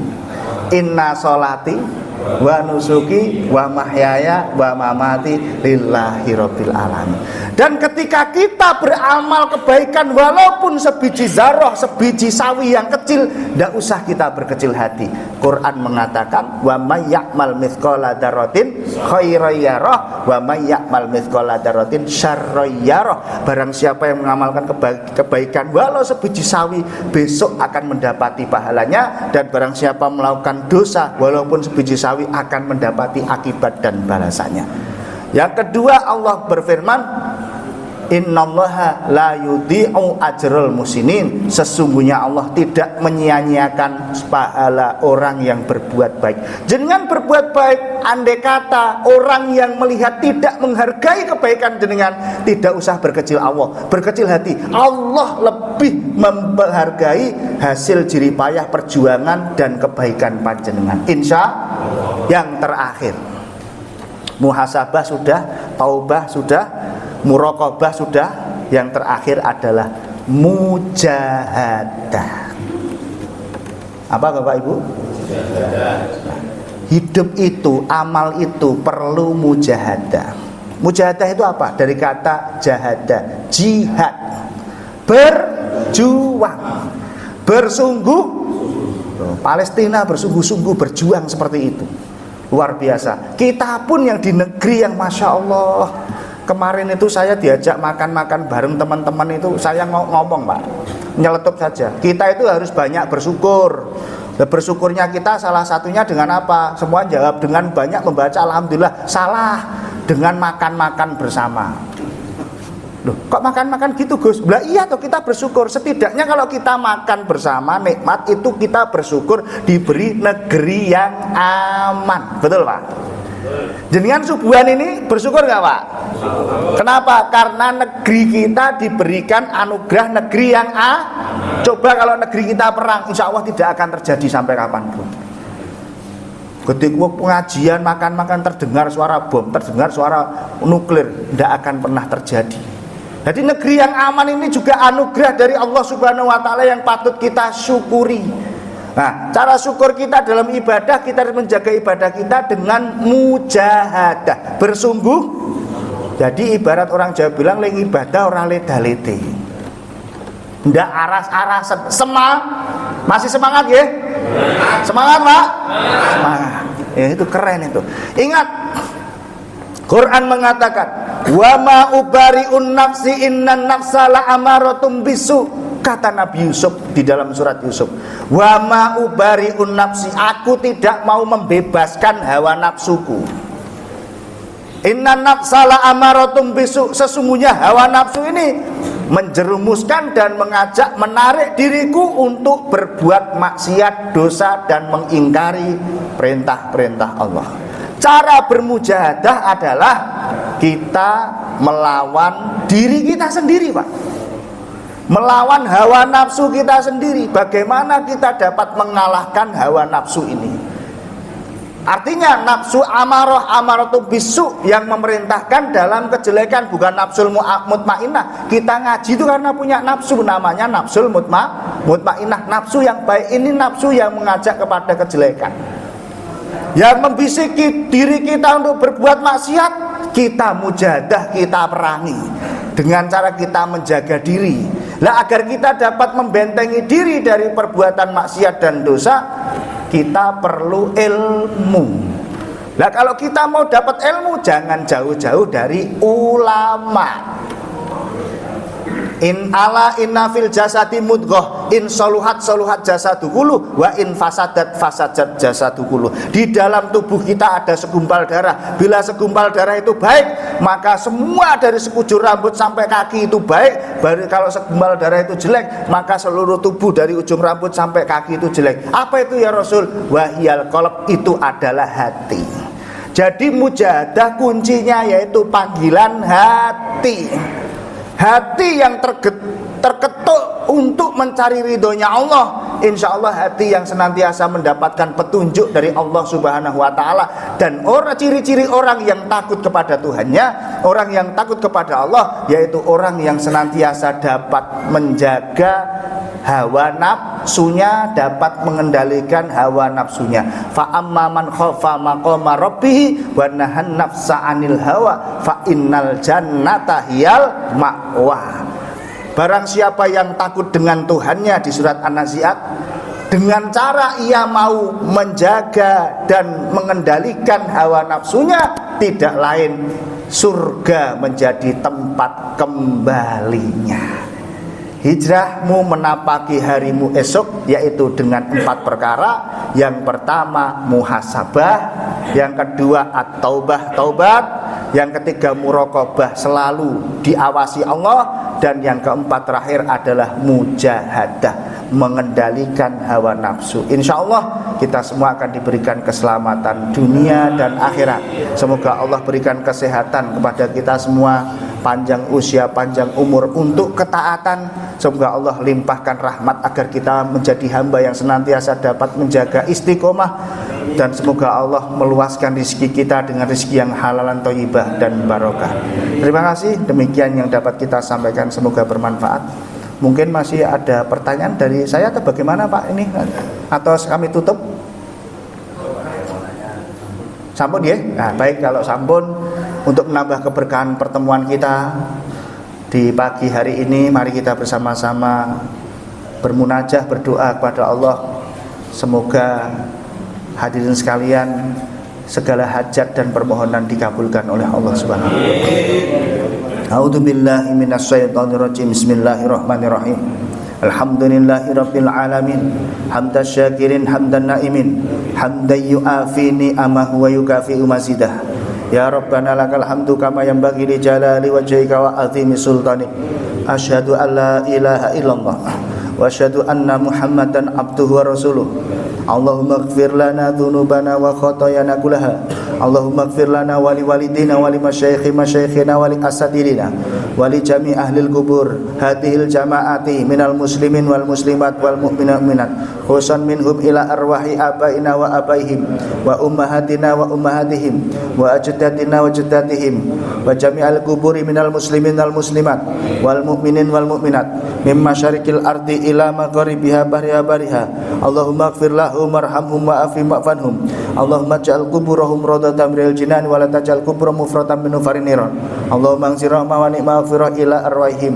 inna sholati wa nusuki wa mahyaya wa mamati lillahi rabbil alamin. Dan ketika kita beramal kebaikan walaupun sebiji zarah, sebiji sawi yang kecil, tidak usah kita berkecil hati. Quran mengatakan wa may ya'mal mithqala dzarratin khairan yarah wa may ya'mal mithqala dzarratin syarran yarah. Barang siapa yang mengamalkan kebaikan walau sebiji sawi, besok akan mendapati pahalanya, dan barang siapa melakukan dosa walaupun sebiji sawi akan mendapati akibat dan balasannya. Yang kedua, Allah berfirman, innallaha la yudhi'u ajral muhsinin. Sesungguhnya Allah tidak menyia-nyiakan pahala orang yang berbuat baik. Jenengan berbuat baik, andai kata orang yang melihat tidak menghargai kebaikan jenengan, tidak usah berkecil hati. Allah lebih menghargai hasil jerih payah perjuangan dan kebaikan panjenengan. Insya Allah. Yang terakhir, muhasabah sudah, taubah sudah, muraqabah sudah, yang terakhir adalah mujahadah. Apa Bapak Ibu? Hidup itu, amal itu perlu mujahadah. Mujahadah itu apa? Dari kata jahada, jihad, berjuang, bersungguh. Palestina bersungguh-sungguh berjuang seperti itu, luar biasa. Kita pun yang di negeri yang Masya Allah, kemarin itu saya diajak makan-makan bareng teman-teman itu, saya ngomong, Pak, nyeletup saja. Kita itu harus banyak bersyukur. Bersyukurnya kita salah satunya dengan apa? Semua jawab dengan banyak membaca alhamdulillah. Salah, dengan makan-makan bersama. Loh, kok makan-makan gitu, Gus? Lah iya toh, kita bersyukur. Setidaknya kalau kita makan bersama, nikmat itu kita bersyukur diberi negeri yang aman. Betul, Pak? Jenengan subuhan ini bersyukur nggak, Pak? Kenapa? Karena negeri kita diberikan anugerah negeri yang Coba kalau negeri kita perang, insya Allah tidak akan terjadi sampai kapanpun. Ketika pengajian makan-makan terdengar suara bom, terdengar suara nuklir, tidak akan pernah terjadi. Jadi negeri yang aman ini juga anugerah dari Allah Subhanahu wa ta'ala yang patut kita syukuri. Nah, cara syukur kita dalam ibadah, kita harus menjaga ibadah kita dengan mujahadah, bersungguh. Jadi ibarat orang Jawa bilang, leng ibadah orang leda-lede, ndak aras-arasan. Masih semangat ya? Semangat Pak? Semangat. Ya itu keren itu. Ingat, Quran mengatakan, wa ma ubari'un nafsi innan nafsa la amaratum bisu. Kata Nabi Yusuf di dalam surat Yusuf, wa ma ubari'un nafsi, aku tidak mau membebaskan hawa nafsuku. Innan nafsa la amaratum bisu, sesungguhnya hawa nafsu ini menjerumuskan dan mengajak, menarik diriku untuk berbuat maksiat, dosa, dan mengingkari perintah-perintah Allah. Cara bermujahadah adalah kita melawan diri kita sendiri, Pak. Melawan hawa nafsu kita sendiri. Bagaimana kita dapat mengalahkan hawa nafsu ini? Artinya nafsu amaratu bisu yang memerintahkan dalam kejelekan, bukan nafsul mutmainah. Kita ngaji itu karena punya nafsu, namanya nafsul mutmainah. Nafsu yang baik ini nafsu yang mengajak kepada kejelekan, yang membisiki diri kita untuk berbuat maksiat. Kita mujahadah, kita perangi dengan cara kita menjaga diri. Lah, agar kita dapat membentengi diri dari perbuatan maksiat dan dosa, kita perlu ilmu. Lah, kalau kita mau dapat ilmu, jangan jauh-jauh dari ulama. In ala inna fil jasadi mudghah, in soluhat soluhat jasadu kullu, wa in fasadat fasadat jasadu kullu. Di dalam tubuh kita ada segumpal darah. Bila segumpal darah itu baik, maka semua dari sekujur rambut sampai kaki itu baik. Baru kalau segumpal darah itu jelek, maka seluruh tubuh dari ujung rambut sampai kaki itu jelek. Apa itu ya Rasul? Wahiyal qalb, itu adalah hati. Jadi mujahadah kuncinya yaitu panggilan hati. Hati yang terketuk untuk mencari ridhonya Allah. Insya Allah hati yang senantiasa mendapatkan petunjuk dari Allah Subhanahu wa Ta'ala. Dan ciri-ciri orang yang takut kepada Tuhannya, orang yang takut kepada Allah, yaitu orang yang senantiasa dapat menjaga hawa nafsunya, dapat mengendalikan hawa nafsunya. Fa amma man khafa maqama rabbih wa nahan nafsa 'anil hawa fa innal jannata hiyal ma'wa. Barang siapa yang takut dengan Tuhannya di surat An-Nazi'at, dengan cara ia mau menjaga dan mengendalikan hawa nafsunya, tidak lain surga menjadi tempat kembalinya. Hijrahmu menapaki harimu esok, yaitu dengan 4 perkara. Yang pertama muhasabah, yang kedua at-taubah, taubat, yang ketiga muraqabah, selalu diawasi Allah, dan yang keempat terakhir adalah mujahadah, mengendalikan hawa nafsu. Insya Allah kita semua akan diberikan keselamatan dunia dan akhirat. Semoga Allah berikan kesehatan kepada kita semua, panjang usia, panjang umur untuk ketaatan. Semoga Allah limpahkan rahmat agar kita menjadi hamba yang senantiasa dapat menjaga istiqomah. Dan semoga Allah meluaskan rezeki kita dengan rezeki yang halalan thayyibah dan barokah. Terima kasih, demikian yang dapat kita sampaikan, semoga bermanfaat. Mungkin masih ada pertanyaan dari saya atau bagaimana Pak ini? Atau kami tutup? Sampun ya? Nah, baik, kalau sampun, untuk menambah keberkahan pertemuan kita di pagi hari ini, mari kita bersama-sama bermunajah, berdoa kepada Allah. Semoga hadirin sekalian, segala hajat dan permohonan dikabulkan oleh Allah Subhanahu wa taala. A'udzubillahi minasyaitonirrajim. Bismillahirrahmanirrahim. Alhamdulillahirabbil alamin, hamdasy syakirin hamdan naimin, hamdan yu'afi ni'amahu wa yukafi'u mazidah. Ya Rabbana lakal hamdu kama yanbaghi li jalali wajhika wa azimi sultanik. Asyhadu an la ilaha illallah wa asyhadu anna Muhammadan abduhu wa rasuluh. Allahumma ighfir lana dzunubana wa khatayana kullaha. Allahumma ighfir lana wa li walidina wa li masyayikhina wa li asatidina wa li jami' ahli al-qubur hadhil jama'ati minal muslimin wal muslimat wal mu'minat minat khususan minhum ila arwahi abaina wa abaihim wa ummahatina wa ummahatihim wa ajdadina wa jaddatihim wa jami'al quburi minal muslimin wal muslimat wal mu'minin wal mu'minat mimma syarikil ardi ila magharibiha bariha Allahumma ighfir lahum warhamhum wa'afi wa'fanhum. Allahumma ij'al quburahum rawdatan minal jinan wa la taj'al quburahum mufratan min nufarin niran. Allahumma anzir rahmah wa ni'ma maghfirah ila arwahihim.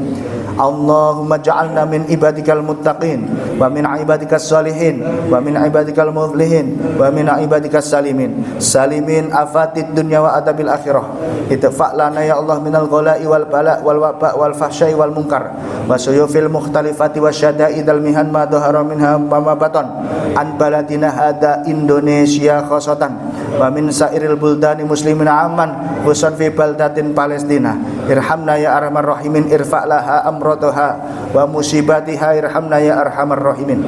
Allahumma ja'alna min ibadikal muttaqin wa min ibadikas salihin wa min ibadikal muflihin wa min ibadikas salimin afatid dunya wa adabil akhirah. Itfa' lana ya Allah minal ghala'i wal bala' wal waba' wal fahsya'i wal munkar wa suyufil mukhtalifati wa syada'idal mihan ma dhahara minha wa ma batan an baladina hada Indonesia khosatan wa min sairil buldani muslimin amman khususan fi baldatin Palestina. Irhamna ya arhamar rahimin, irfa' laha amrataha wa musibatiha, irhamna ya arhamar rahimin.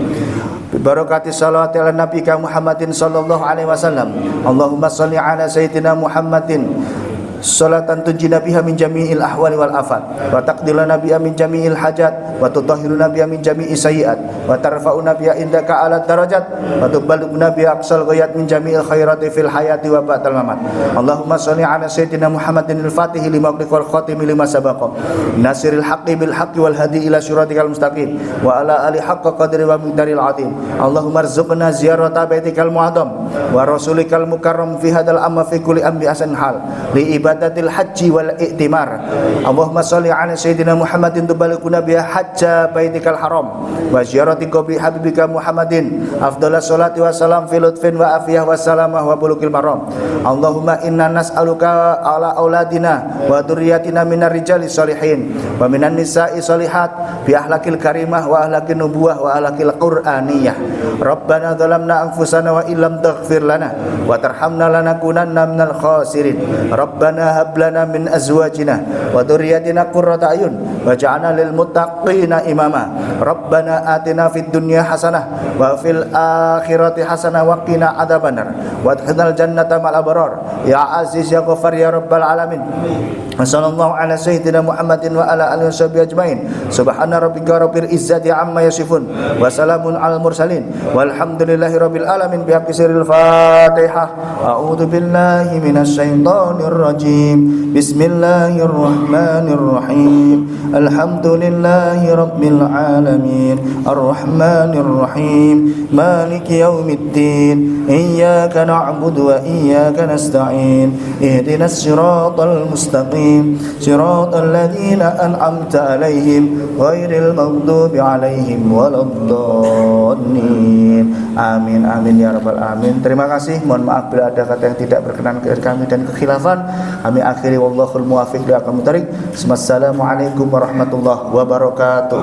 Barakati salawati ala nabiyika Muhammadin sallallahu alaihi wasallam. Allahumma shalli ala sayyidina Muhammadin salatan tunjina biha min jami'il ahwali wal afat wa taqdilana biha min jami'il hajat wa tutahhiruna biha min jami'is sayyi'at wa tarfa'una biha indaka ala darajat wa tuballighuna biha aqsal ghayat min jami'il khairati fil hayati wa ba'dal mamat. Allahumma shalli ala sayyidina Muhammadin al-Fatih lima ughliqa wal khatimi lima sabaqa nasiril haqqi bil haqqi wal hadi ila siratikal mustaqim wa ala ali haqqa qadri wa miqdaril azim. Allahumma arzuqna ziyarata baitikal mu'azzam wa rasulikal mukarram fi hadal amma fi kulli amri asan hal li ibadatil haji wal i'timar. Allahumma shalli ala sayyidina Muhammadin tubalikuna biha hajja baitikal haram wa ziyarati qabri habibika Muhammadin afdhalas salati wa salam fi lutfin wa afiyah wa salamah wa bulukil maram. Allahumma inna nas'aluka ala auladina wa dzurriyyatina minar rijali sholihin wa minan nisa'i sholihat bi ahlakil karimah wa ahlakin nubuwah wa ahlakil qur'aniyah. Rabbana dhalamna anfusana wa illam taghfir lana wa tarhamna lanakunanna minal khasirin. Rabbana hab lana min azwajina wa dzurriyyatina qurrata ayun waj'alna lil muttaqina imama. Rabbana atina fid dunya hasanah wa fil akhirati hasanah wa qina adzabannar wa adkhilnal jannata ma'al abrar ya aziz ya ghafar ya rabbal alamin. Sallallahu ala sayyidina Muhammadin wa ala alihi washabihi ajmain. Subhana rabbika rabbil izzati amma yasifun wa salamun alal mursalin walhamdulillahi rabbil alamin. Bihaqqi sirril Fatihah. A'udzu billahi minasy syaithanir rajim. Bismillahirrahmanirrahim. Alhamdulillahi rabbil alamin. Arrahmanir rahim. Maliki yaumiddin. Iyyaka na'budu wa iyyaka nasta'in. Ihdinas siratal mustaqim. Siratal ladzina an'amta 'alaihim ghairil maghdubi 'alaihim waladdallin. Amin amin ya rabbal alamin. Terima kasih. Mohon maaf bila ada kata yang tidak berkenan kepada kami dan kekhilafan. Kami akhiri wallahul muwaffiq ila aqwamit thoriq. Assalamualaikum warahmatullahi wabarakatuh.